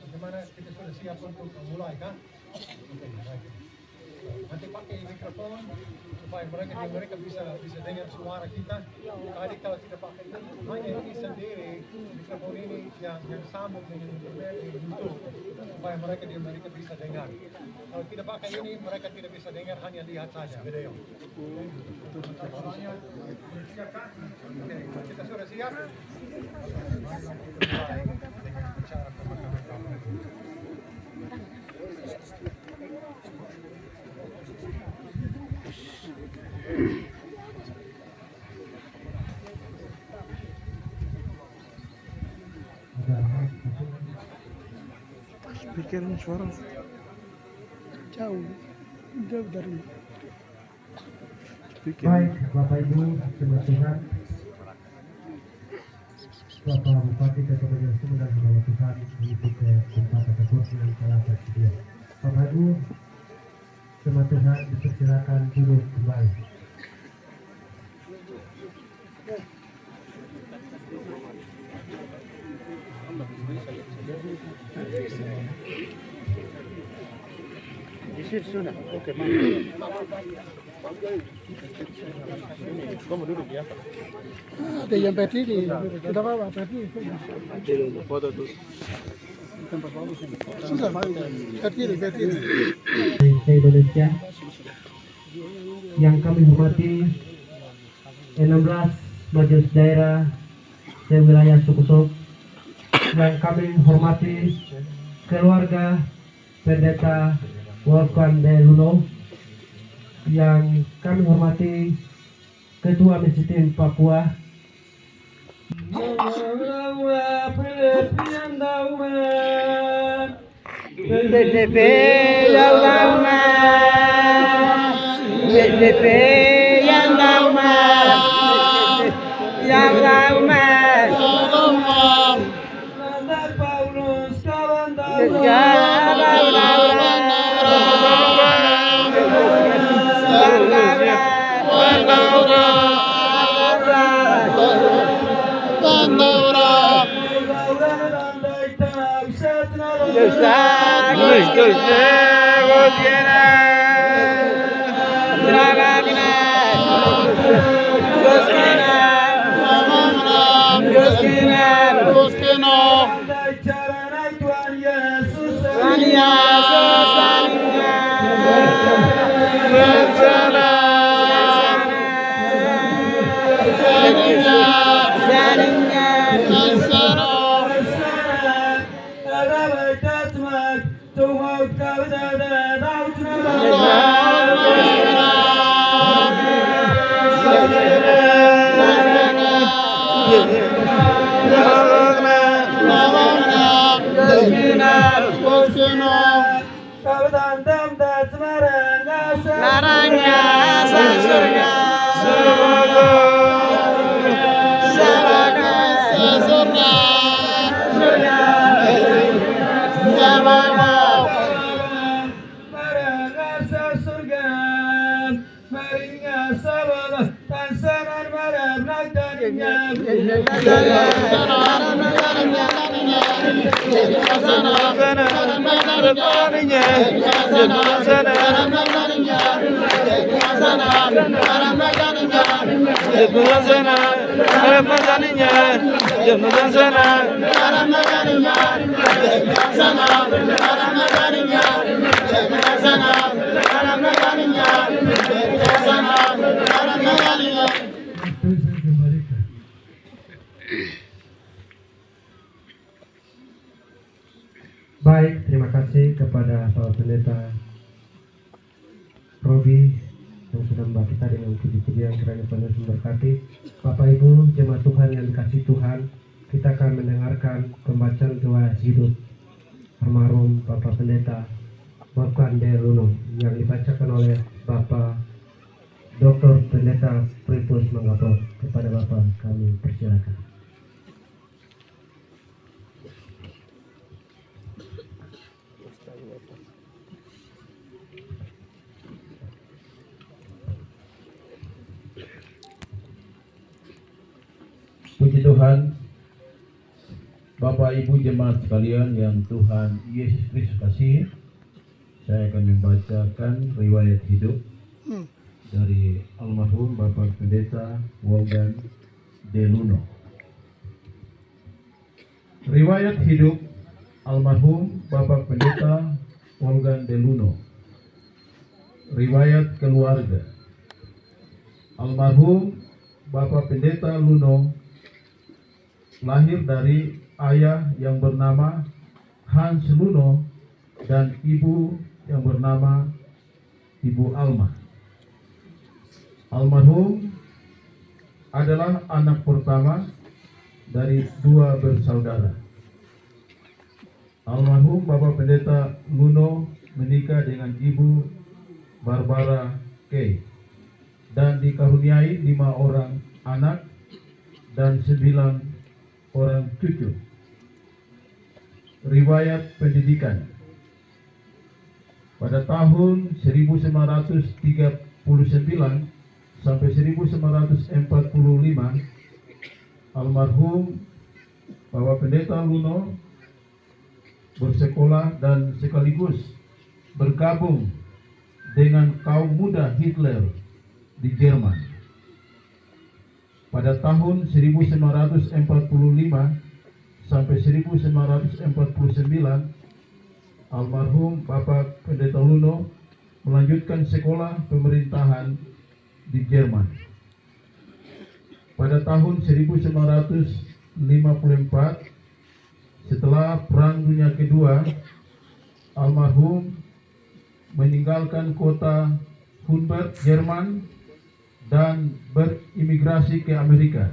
Bagaimana kita sudah siap untuk memulai kan? Nanti pakai mikrofon supaya mereka bisa dengar suara kita. Tadi kalau tidak pakai hanya ini sendiri, mikrofon ini yang sambung dengan internet di YouTube supaya mereka bisa dengar. Kalau tidak pakai ini mereka tidak bisa dengar, hanya lihat saja video. Kita sudah siap. Bicara pemakaman. Speakernya suara jauh dari speaker. Baik, Bapak Ibu, terima Tuhan. Bapak Bupati Kota Banjar Sumur dan Bapak Tuhan mengikuti tempat atau kursi yang telah tersedia. Bapak Ibu, terima Tuhan, dipersilakan duduk kembali. Sudah, oke, kamu duduk ya. Ada yang berdiri, sudah bawa berdiri. Foto tuh. Sudah, berdiri. Indonesia yang kami hormati 16 majelis daerah wilayah Sukusop, yang kami hormati keluarga Pendeta Wolfgang D. Luno, yang kami hormati Ketua Misitim Papua, BDP Allahumma BDP ya Allahumma ya Allahumma Baik, terima kasih kepada Bapak Pendeta Robi yang sudah membawa kita dengan puji-puji yang kiranya Tuhan memberkati. Bapak Ibu, jemaat Tuhan yang dikasihi Tuhan, kita akan mendengarkan pembacaan doa hidup almarhum Bapak Pendeta Wolfgang D. Luno yang dibacakan oleh Bapak Dr. Pendeta Pripus Manggapur. Kepada Bapak kami persilakan. Puji Tuhan, Bapak Ibu jemaat sekalian yang Tuhan Yesus Kristus kasih, saya akan membacakan riwayat hidup dari almarhum Bapak Pendeta Wolfgang D. Luno. Riwayat hidup almarhum Bapak Pendeta Wolfgang D. Luno. Riwayat keluarga. Almarhum Bapak Pendeta Luno lahir dari ayah yang bernama Hans Luno dan ibu yang bernama Ibu Alma. Almarhum adalah anak pertama dari dua bersaudara. Almarhum Bapak Pendeta Luno menikah dengan Ibu Barbara Kay dan dikaruniai 5 orang anak dan 9 orang cucu. Riwayat pendidikan. Pada tahun 1939 sampai 1945, almarhum Bapak Pendeta Luno bersekolah dan sekaligus bergabung dengan kaum muda Hitler di Jerman. Pada tahun 1945 sampai 1949, almarhum Bapak Pendeta Luno melanjutkan sekolah pemerintahan di Jerman. Pada tahun 1954, setelah Perang Dunia Kedua, almarhum meninggalkan kota Humboldt, Jerman, dan berimigrasi ke Amerika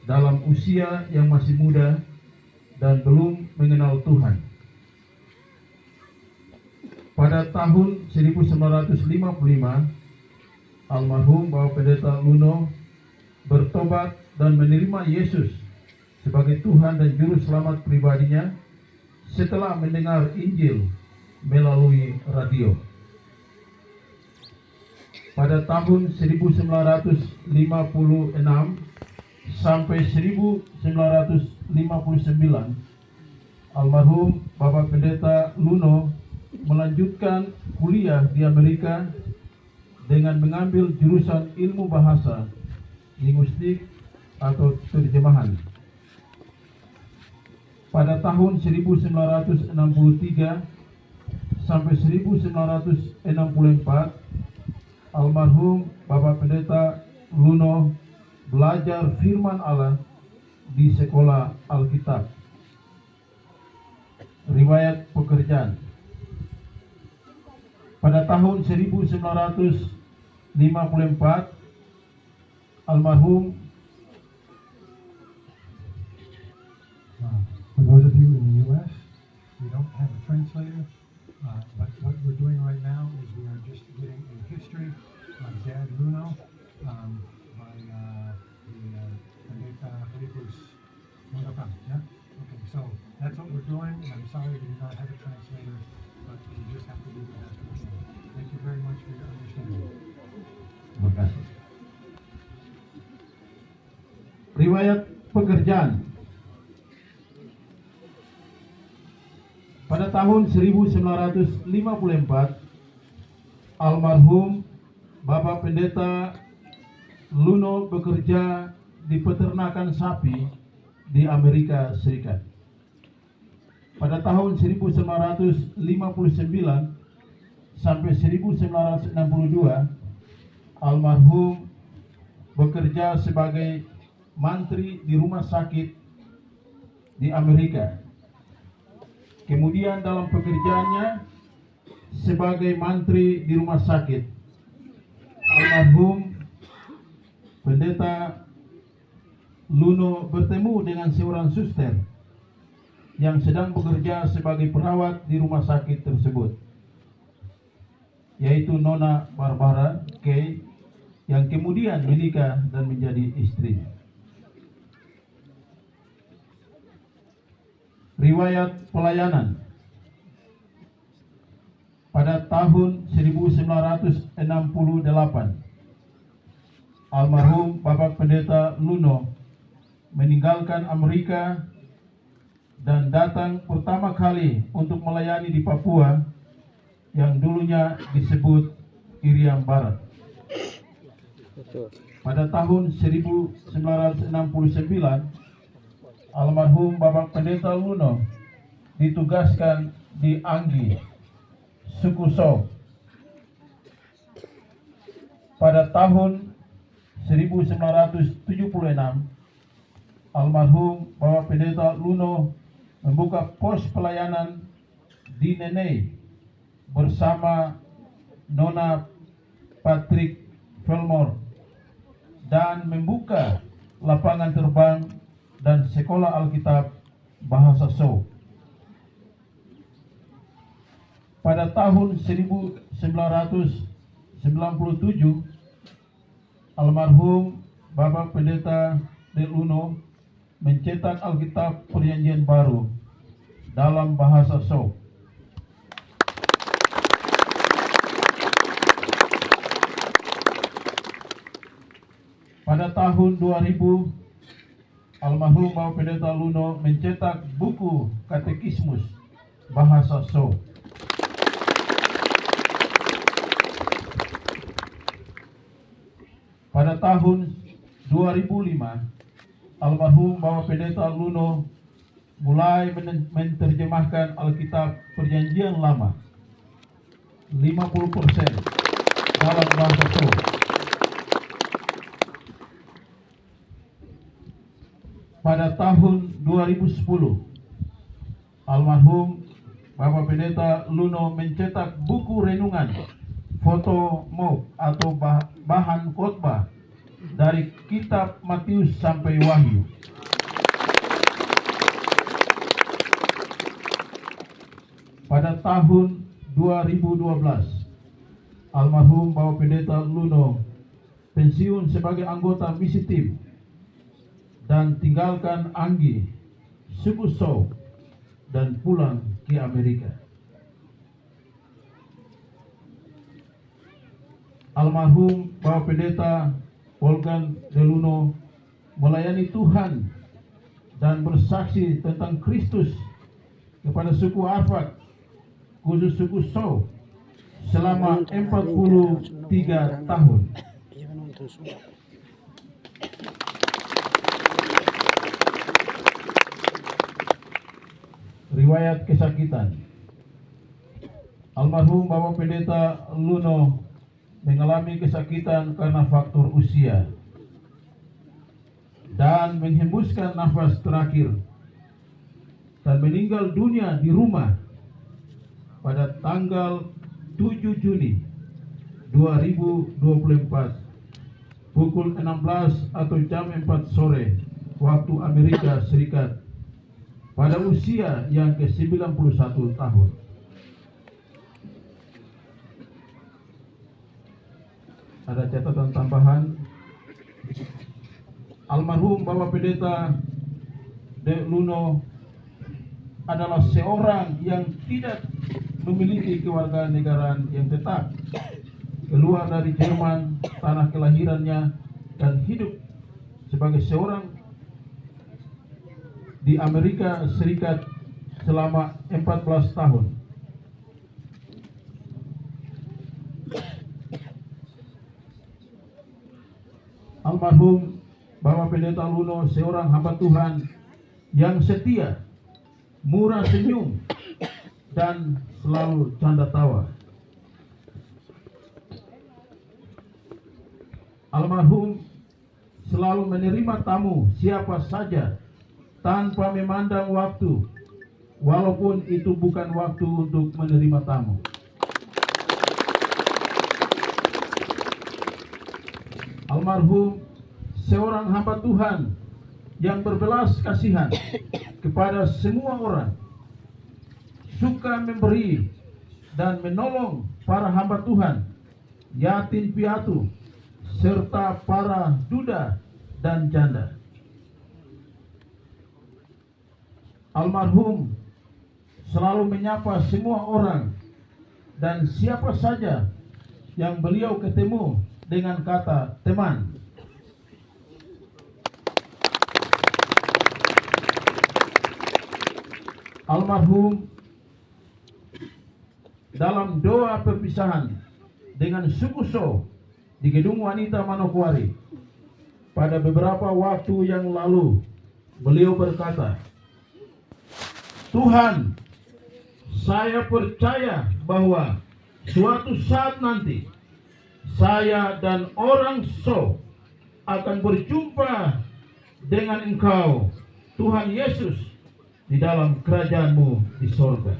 dalam usia yang masih muda dan belum mengenal Tuhan. Pada tahun 1955, almarhum Bapak Pendeta Luno bertobat dan menerima Yesus sebagai Tuhan dan Juru Selamat pribadinya setelah mendengar Injil melalui radio. Pada tahun 1956 sampai 1959, almarhum Bapak Pendeta Luno melanjutkan kuliah di Amerika dengan mengambil jurusan ilmu bahasa, linguistik atau terjemahan. Pada tahun 1963 sampai 1964, almarhum Bapak Pendeta Luno belajar firman Allah di sekolah Alkitab. Riwayat pekerjaan. Pada tahun 1954, almarhum For those of you in the U.S., we don't have a translator, but what we're doing right now is we are just getting a history of Dad Luno by the Pendeta Felix Modokan. Yeah? Okay, so that's what we're doing. I'm sorry we do not have a translator, but we just have to do the best we can. Thank you very much for your understanding. Terima kasih. Riwayat pekerjaan. Pada tahun 1954, almarhum Bapak Pendeta Luno bekerja di peternakan sapi di Amerika Serikat. Pada tahun 1959 sampai 1962, almarhum bekerja sebagai mantri di rumah sakit di Amerika. Kemudian dalam pekerjaannya sebagai mantri di rumah sakit, almarhum Pendeta Luno bertemu dengan seorang suster yang sedang bekerja sebagai perawat di rumah sakit tersebut, yaitu Nona Barbara Kay, yang kemudian menikah dan menjadi istrinya. Riwayat pelayanan. Pada tahun 1968, almarhum Bapak Pendeta Luno meninggalkan Amerika dan datang pertama kali untuk melayani di Papua yang dulunya disebut Irian Barat. Pada tahun 1969, almarhum Bapak Pendeta Luno ditugaskan di Anggi, suku So. Pada tahun 1976, almarhum Bapak Pendeta Luno membuka pos pelayanan di Nenei bersama Nona Patrick Fillmore dan membuka lapangan terbang dan sekolah Alkitab bahasa So. Pada tahun 1997, almarhum Bapak Pendeta Luno mencetak Alkitab Perjanjian Baru dalam bahasa So. Pada tahun 2000, almarhum Bapak Pendeta Luno mencetak buku katekismus bahasa So. Pada tahun 2005, almarhum Bapak Pendeta Luno mulai menerjemahkan Alkitab Perjanjian Lama 50% dalam bahasa So. Pada tahun 2010, almarhum Bapak Pendeta Luno mencetak buku renungan foto mob atau bahan khotbah dari kitab Matius sampai Wahyu. Pada tahun 2012, almarhum Bapak Pendeta Luno pensiun sebagai anggota misi tim dan tinggalkan Anggi, suku Sow, dan pulang ke Amerika. Almarhum Bapak Pendeta Wolfgang De Luno melayani Tuhan dan bersaksi tentang Kristus kepada suku Arfak, khusus suku Sow, selama 43 tahun. Riwayat kesakitan. Almarhum Bapak Pendeta Luno mengalami kesakitan karena faktor usia dan menghembuskan nafas terakhir dan meninggal dunia di rumah pada tanggal 7 Juni 2024 pukul 16 atau jam 4 sore waktu Amerika Serikat pada usia yang ke-91 tahun. Ada catatan tambahan. Almarhum Bapak Pendeta De Luno adalah seorang yang tidak memiliki kewarganegaraan yang tetap, keluar dari Jerman, tanah kelahirannya, dan hidup sebagai seorang di Amerika Serikat selama 14 tahun. Almarhum Bapak Pendeta Luno seorang hamba Tuhan yang setia, murah senyum, dan selalu canda tawa. Almarhum selalu menerima tamu siapa saja tanpa memandang waktu, walaupun itu bukan waktu untuk menerima tamu. Almarhum seorang hamba Tuhan yang berbelas kasihan kepada semua orang, suka memberi dan menolong para hamba Tuhan, yatim piatu, serta para duda dan janda. Almarhum selalu menyapa semua orang dan siapa saja yang beliau ketemu dengan kata teman. Almarhum dalam doa perpisahan dengan suku Sow di Gedung Wanita Manokwari pada beberapa waktu yang lalu, beliau berkata, "Tuhan, saya percaya bahwa suatu saat nanti saya dan orang Sow akan berjumpa dengan Engkau, Tuhan Yesus, di dalam kerajaan-Mu di sorga."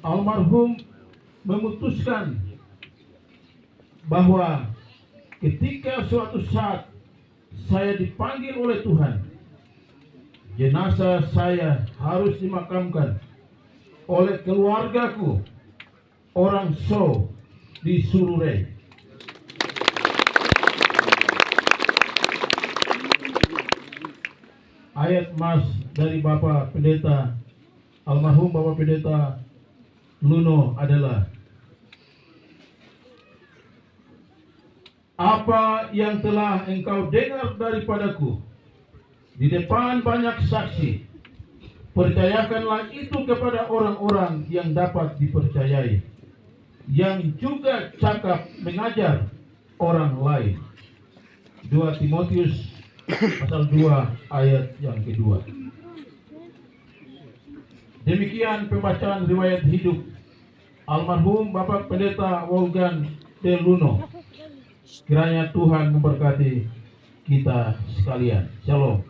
Almarhum memutuskan bahwa ketika suatu saat saya dipanggil oleh Tuhan, jenazah saya harus dimakamkan oleh keluargaku, orang Sow di Sururey. Ayat mas dari Bapak Pendeta, almarhum Bapak Pendeta Luno adalah, "Apa yang telah engkau dengar daripadaku di depan banyak saksi, percayakanlah itu kepada orang-orang yang dapat dipercayai, yang juga cakap mengajar orang lain." 2 Timotius pasal 2 ayat yang kedua. Demikian pembacaan riwayat hidup almarhum Bapak Pendeta Wolfgang De Luno. Kiranya Tuhan memberkati kita sekalian. Shalom.